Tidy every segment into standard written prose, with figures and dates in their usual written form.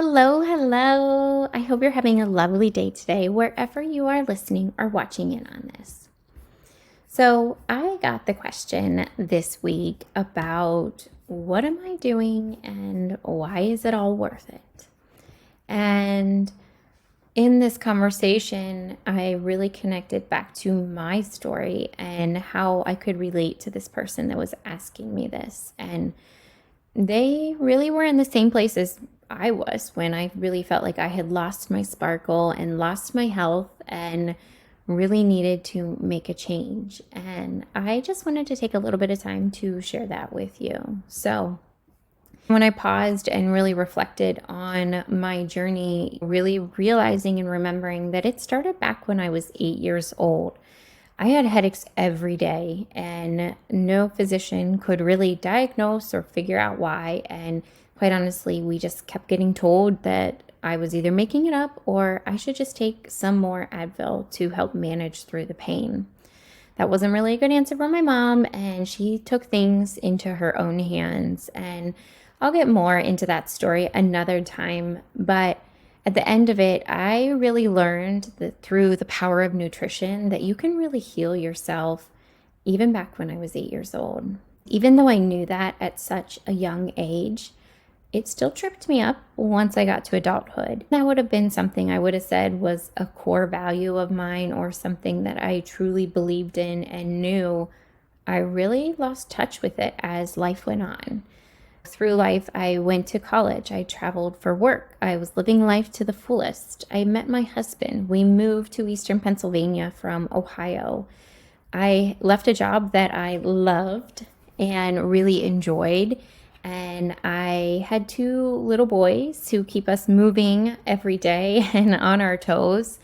Hello, hello. I hope you're having a lovely day today, wherever you are listening or watching in on this. So, I got the question this week about what am I doing and why is it all worth it? And in this conversation, I really connected back to my story and how I could relate to this person that was asking me this. And they really were in the same place as I was when I really felt like I had lost my sparkle and lost my health and really needed to make a change. And I just wanted to take a little bit of time to share that with you. So, when I paused and really reflected on my journey, really realizing and remembering that it started back when I was 8 years old. I had headaches every day, and no physician could really diagnose or figure out why. And quite honestly, we just kept getting told that I was either making it up or I should just take some more Advil to help manage through the pain. That wasn't really a good answer from my mom, and she took things into her own hands. And I'll get more into that story another time. But at the end of it, I really learned that through the power of nutrition that you can really heal yourself even back when I was 8 years old. Even though I knew that at such a young age, it still tripped me up once I got to adulthood. That would have been something I would have said was a core value of mine or something that I truly believed in and knew. I really lost touch with it as life went on. Through life, I went to college. I traveled for work. I was living life to the fullest. I met my husband. We moved to Eastern Pennsylvania from Ohio. I left a job that I loved and really enjoyed. And I had two little boys who keep us moving every day and on our toes.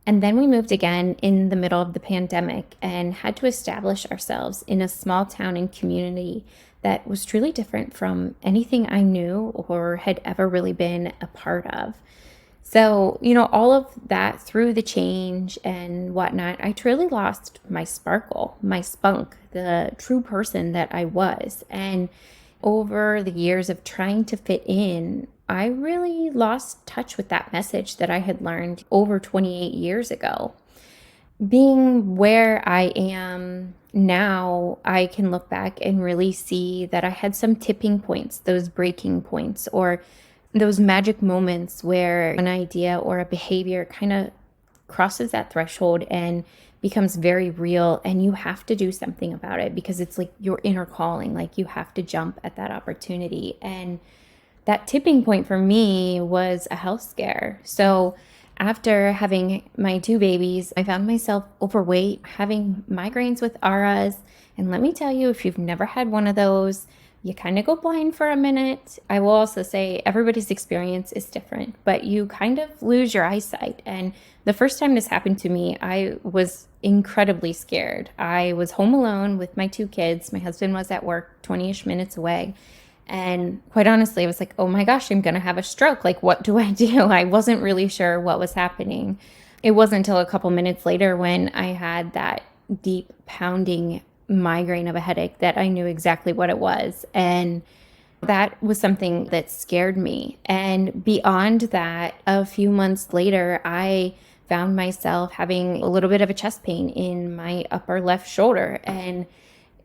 And then we moved again in the middle of the pandemic and had to establish ourselves in a small town and community that was truly different from anything I knew or had ever really been a part of. So, all of that through the change and whatnot, I truly lost my sparkle, my spunk, the true person that I was. And over the years of trying to fit in, I really lost touch with that message that I had learned over 28 years ago. Being where I am now, I can look back and really see that I had some tipping points, those breaking points, or those magic moments where an idea or a behavior kind of crosses that threshold and becomes very real, and you have to do something about it because it's like your inner calling, like you have to jump at that opportunity. And that tipping point for me was a health scare. So after having my two babies, I found myself overweight, having migraines with auras. And let me tell you, if you've never had one of those, you kind of go blind for a minute. I will also say everybody's experience is different, but you kind of lose your eyesight. And the first time this happened to me, I was incredibly scared. I was home alone with my two kids. My husband was at work 20-ish minutes away. And quite honestly, I was like, oh my gosh, I'm going to have a stroke. Like, what do I do? I wasn't really sure what was happening. It wasn't until a couple minutes later when I had that deep pounding migraine of a headache that I knew exactly what it was. And that was something that scared me. And beyond that, a few months later, I found myself having a little bit of a chest pain in my upper left shoulder. And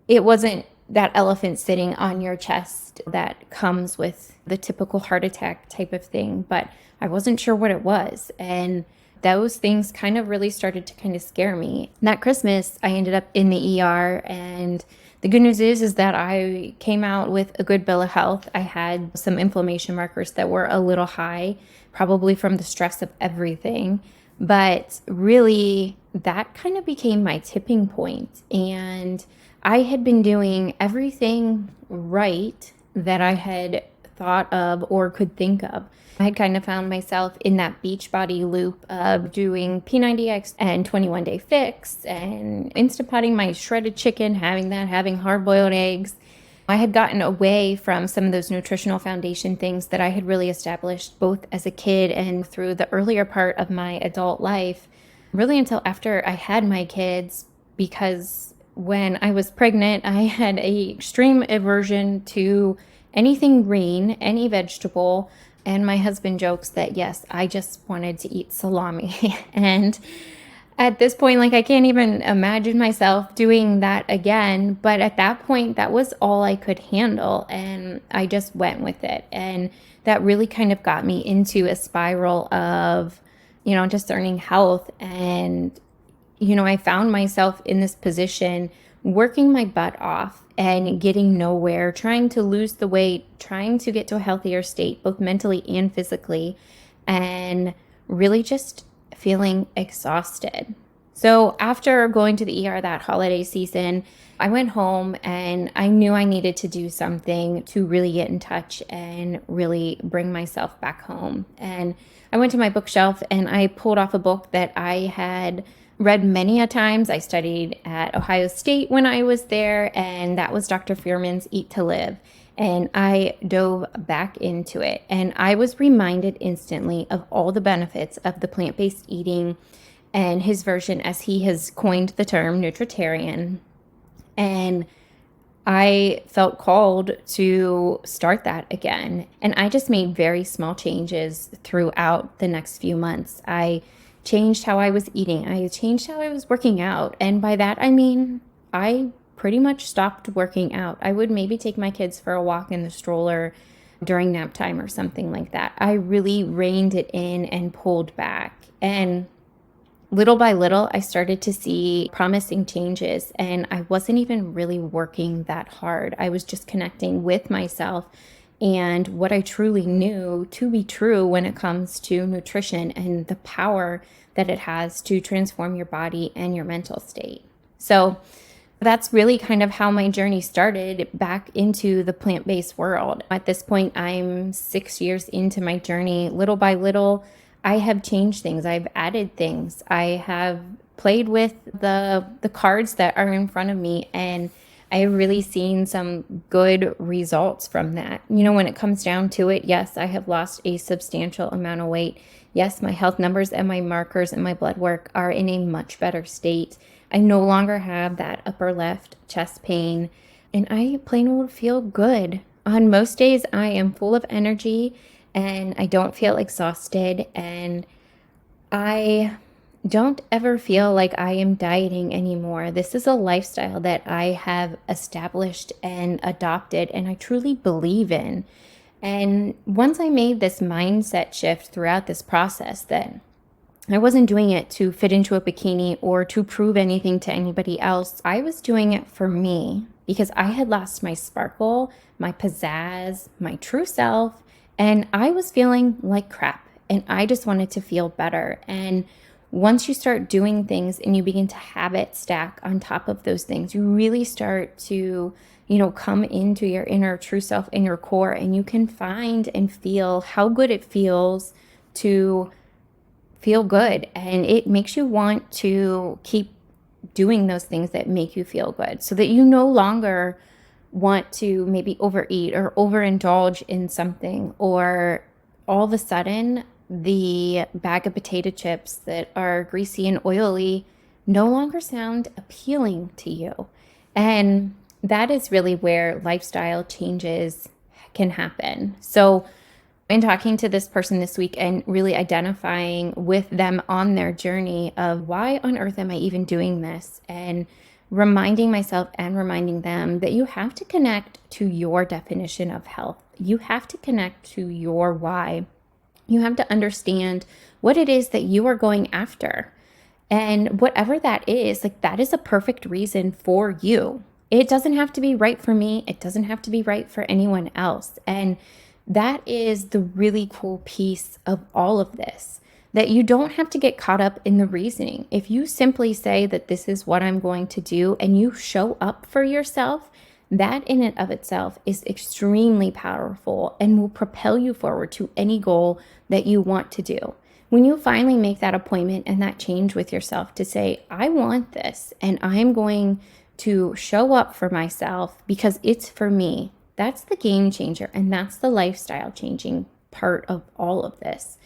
it wasn't that elephant sitting on your chest that comes with the typical heart attack type of thing, but I wasn't sure what it was. And those things kind of really started to kind of scare me. That Christmas, I ended up in the ER, and the good news is that I came out with a good bill of health. I had some inflammation markers that were a little high, probably from the stress of everything. But really, that kind of became my tipping point. And I had been doing everything right that I had thought of or could think of. I had kind of found myself in that Beachbody loop of doing P90X and 21-day fix and Instant Potting my shredded chicken, having hard-boiled eggs. I had gotten away from some of those nutritional foundation things that I had really established both as a kid and through the earlier part of my adult life, really until after I had my kids, because when I was pregnant, I had an extreme aversion to anything green, any vegetable. And my husband jokes that, yes, I just wanted to eat salami. And at this point, like, I can't even imagine myself doing that again. But at that point, that was all I could handle. And I just went with it. And that really kind of got me into a spiral of, discerning health. And, I found myself in this position working my butt off and getting nowhere, trying to lose the weight, trying to get to a healthier state, both mentally and physically, and really just feeling exhausted. So after going to the ER that holiday season, I went home and I knew I needed to do something to really get in touch and really bring myself back home. And I went to my bookshelf and I pulled off a book that I had read many a times. I studied at Ohio State when I was there, and that was Dr. Fuhrman's Eat to Live. And I dove back into it, and I was reminded instantly of all the benefits of the plant-based eating and his version, as he has coined the term, Nutritarian. And I felt called to start that again. And I just made very small changes throughout the next few months. I changed how I was eating. I changed how I was working out. And by that, I mean, I pretty much stopped working out. I would maybe take my kids for a walk in the stroller during nap time or something like that. I really reined it in and pulled back. And little by little, I started to see promising changes, and I wasn't even really working that hard. I was just connecting with myself and what I truly knew to be true when it comes to nutrition and the power that it has to transform your body and your mental state. So that's really kind of how my journey started back into the plant-based world. At this point, I'm 6 years into my journey. Little by little, I have changed things. I've added things. I have played with the cards that are in front of me, and I have really seen some good results from that. When it comes down to it, yes, I have lost a substantial amount of weight. Yes, my health numbers and my markers and my blood work are in a much better state. I no longer have that upper left chest pain, and I plain old feel good. On most days, I am full of energy and I don't feel exhausted, and I don't ever feel like I am dieting anymore. This is a lifestyle that I have established and adopted, and I truly believe in. And once I made this mindset shift throughout this process, that I wasn't doing it to fit into a bikini or to prove anything to anybody else. I was doing it for me because I had lost my sparkle, my pizzazz, my true self, and I was feeling like crap, and I just wanted to feel better. And once you start doing things and you begin to habit stack on top of those things, you really start to, come into your inner true self in your core, and you can find and feel how good it feels to feel good. And it makes you want to keep doing those things that make you feel good, so that you no longer want to maybe overeat or overindulge in something, or all of a sudden the bag of potato chips that are greasy and oily no longer sound appealing to you. And that is really where lifestyle changes can happen. So in talking to this person this week and really identifying with them on their journey of why on earth am I even doing this, and reminding myself and reminding them that you have to connect to your definition of health. You have to connect to your why. You have to understand what it is that you are going after. And whatever that is, like, that is a perfect reason for you. It doesn't have to be right for me. It doesn't have to be right for anyone else. And that is the really cool piece of all of this, that you don't have to get caught up in the reasoning. If you simply say that this is what I'm going to do, and you show up for yourself, that in and of itself is extremely powerful and will propel you forward to any goal that you want to do. When you finally make that appointment and that change with yourself to say, I want this, and I'm going to show up for myself because it's for me, that's the game changer, and that's the lifestyle changing part of all of this.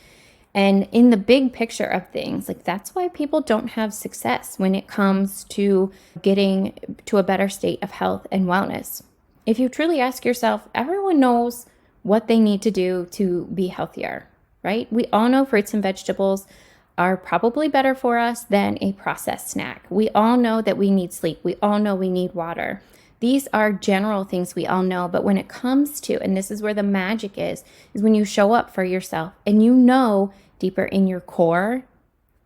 And in the big picture of things, like, that's why people don't have success when it comes to getting to a better state of health and wellness. If you truly ask yourself, everyone knows what they need to do to be healthier, right? We all know fruits and vegetables are probably better for us than a processed snack. We all know that we need sleep. We all know we need water. These are general things we all know, but when it comes to, and this is where the magic is when you show up for yourself and you know deeper in your core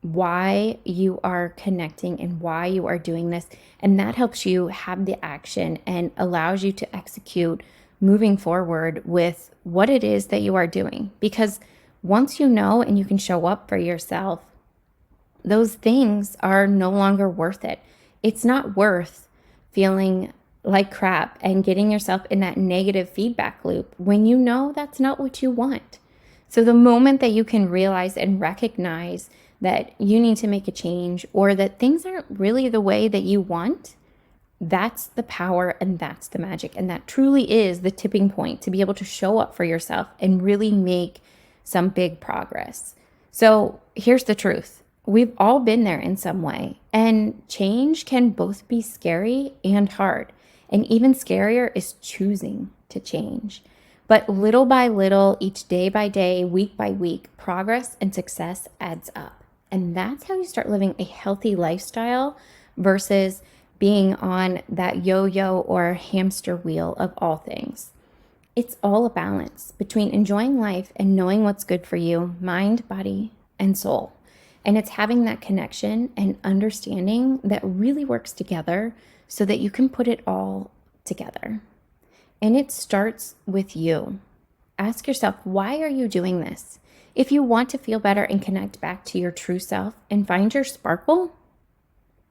why you are connecting and why you are doing this. And that helps you have the action and allows you to execute moving forward with what it is that you are doing. Because once you know and you can show up for yourself, those things are no longer worth it. It's not worth feeling like crap and getting yourself in that negative feedback loop when you know that's not what you want. So the moment that you can realize and recognize that you need to make a change or that things aren't really the way that you want, that's the power and that's the magic. And that truly is the tipping point to be able to show up for yourself and really make some big progress. So here's the truth. We've all been there in some way, and change can both be scary and hard. And even scarier is choosing to change. But little by little, each day by day, week by week, progress and success adds up. And that's how you start living a healthy lifestyle versus being on that yo-yo or hamster wheel of all things. It's all a balance between enjoying life and knowing what's good for you, mind, body, and soul. And it's having that connection and understanding that really works together so that you can put it all together. And it starts with you. Ask yourself, why are you doing this? If you want to feel better and connect back to your true self and find your sparkle,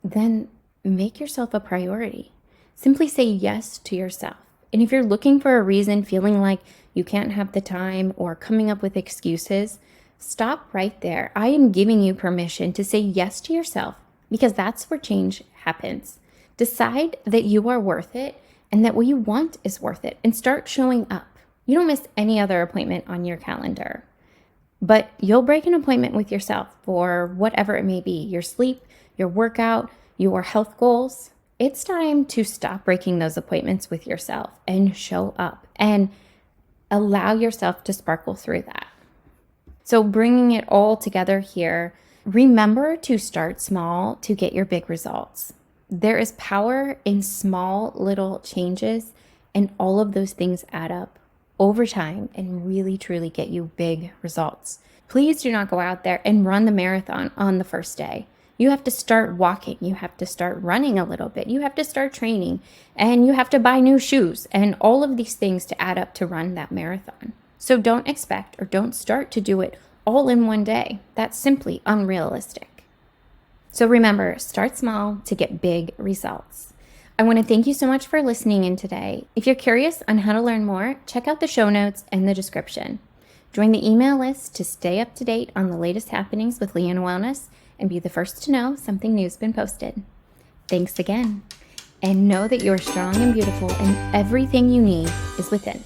then make yourself a priority. Simply say yes to yourself. And if you're looking for a reason, feeling like you can't have the time or coming up with excuses, stop right there. I am giving you permission to say yes to yourself because that's where change happens. Decide that you are worth it and that what you want is worth it, and start showing up. You don't miss any other appointment on your calendar, but you'll break an appointment with yourself for whatever it may be, your sleep, your workout, your health goals. It's time to stop breaking those appointments with yourself and show up and allow yourself to sparkle through that. So bringing it all together here, remember to start small to get your big results. There is power in small little changes, and all of those things add up over time and really truly get you big results. Please do not go out there and run the marathon on the first day. You have to start walking. You have to start running a little bit. You have to start training, and you have to buy new shoes and all of these things to add up to run that marathon. So don't expect or don't start to do it all in one day. That's simply unrealistic. So remember, start small to get big results. I want to thank you so much for listening in today. If you're curious on how to learn more, check out the show notes and the description. Join the email list to stay up to date on the latest happenings with Leanne Wellness and be the first to know something new's been posted. Thanks again. And know that you're strong and beautiful and everything you need is within.